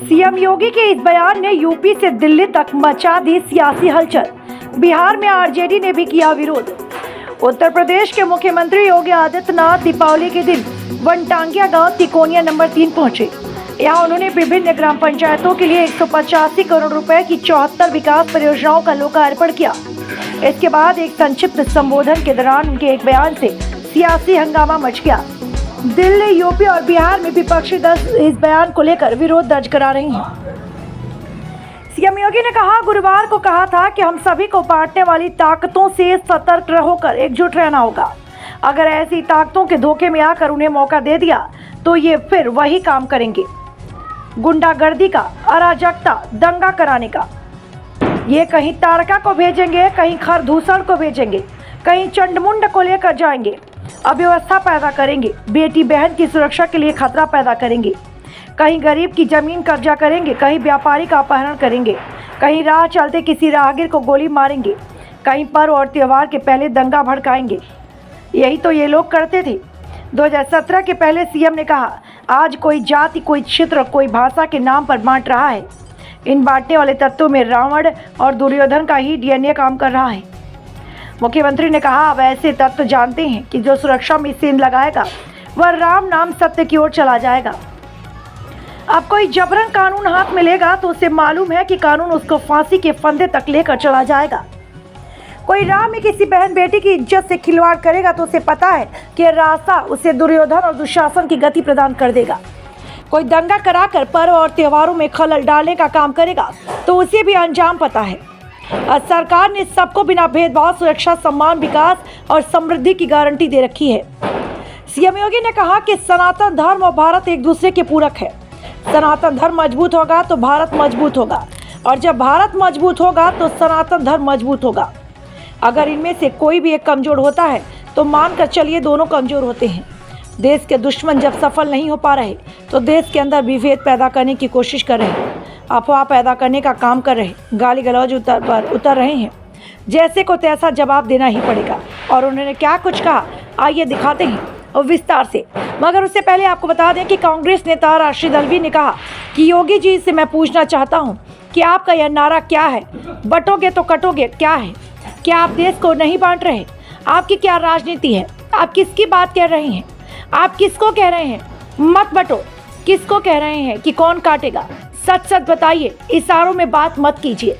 CM योगी के इस बयान ने यूपी से दिल्ली तक मचा दी सियासी हलचल। बिहार में आरजेडी ने भी किया विरोध। उत्तर प्रदेश के मुख्यमंत्री योगी आदित्यनाथ दीपावली के दिन वनटांगिया गांव तिकोनिया नंबर 3 पहुंचे। यहां उन्होंने विभिन्न ग्राम पंचायतों के लिए 185 करोड़ रुपए की 74 विकास परियोजनाओं का लोकार्पण किया। इसके बाद एक संक्षिप्त संबोधन के दौरान उनके एक बयान से सियासी हंगामा मच गया। दिल्ली, यूपी और बिहार में विपक्षी दल इस बयान को लेकर विरोध दर्ज करा रही हैं। सीएम योगी ने कहा, गुरुवार को कहा था कि हम सभी को बांटने वाली ताकतों से सतर्क होकर एकजुट रहना होगा। अगर ऐसी ताकतों के धोखे में आकर उन्हें मौका दे दिया तो ये फिर वही काम करेंगे, गुंडागर्दी का, अराजकता, दंगा कराने का। ये कहीं तारका को भेजेंगे, कहीं खरदूसण को भेजेंगे, कहीं चंडमुंड को लेकर जाएंगे, अव्यवस्था पैदा करेंगे, बेटी बहन की सुरक्षा के लिए खतरा पैदा करेंगे, कहीं गरीब की जमीन कब्जा करेंगे, कहीं व्यापारी का अपहरण करेंगे, कहीं राह चलते किसी राहगीर को गोली मारेंगे, कहीं पर्व और त्योहार के पहले दंगा भड़काएंगे। यही तो ये लोग करते थे। 2017 के पहले सीएम ने कहा, आज कोई जाति, कोई क्षेत्र, कोई भाषा के नाम पर बांट रहा है। इन बांटने वाले तत्वों में रावण और दुर्योधन का ही डीएनए काम कर रहा है। मुख्यमंत्री ने कहा, अब ऐसे तत्व जानते हैं कि जो सुरक्षा में सेंध लगाएगा वह राम नाम सत्य की ओर चला जाएगा। अब कोई जबरन कानून हाथ में लेगा तो उसे मालूम है कि कानून उसको फांसी के फंदे तक लेकर चला जाएगा। कोई राह में किसी बहन बेटी की इज्जत से खिलवाड़ करेगा तो उसे पता है कि रास्ता उसे दुर्योधन और दुशासन की गति प्रदान कर देगा। कोई दंगा कराकर पर्व और त्योहारों में खलल डालने का काम करेगा तो उसे भी अंजाम पता है। सरकार ने सबको बिना भेदभाव सुरक्षा, सम्मान, विकास और समृद्धि की गारंटी दे रखी है। सीएम योगी ने कहा कि सनातन धर्म और भारत एक दूसरे के पूरक है। सनातन धर्म मजबूत होगा तो भारत मजबूत होगा, और जब भारत मजबूत होगा तो सनातन धर्म मजबूत होगा। अगर इनमें से कोई भी एक कमजोर होता है तो मानकर चलिए दोनों कमजोर होते हैं। देश के दुश्मन जब सफल नहीं हो पा रहे तो देश के अंदर विभेद पैदा करने की कोशिश कर रहे हैं, अफवाह पैदा करने का काम कर रहे, गाली गलौज उतर रहे हैं। जैसे को तैसा जवाब देना ही पड़ेगा। और उन्होंने क्या कुछ कहा, आइए दिखाते हैं और विस्तार से। मगर उससे पहले आपको बता दें कि कांग्रेस नेता राष्ट्रीय दलवी ने कहा कि योगी जी से मैं पूछना चाहता हूँ कि आपका यह नारा क्या है, बंटोगे तो कटोगे, क्या है? क्या आप देश को नहीं बांट रहे? आपकी क्या राजनीति है? आप किसकी बात कह रहे हैं? आप किसको कह रहे हैं मत बटो? किसको कह रहे हैं कि कौन काटेगा? सच सच बताइए, इशारों में बात मत कीजिए।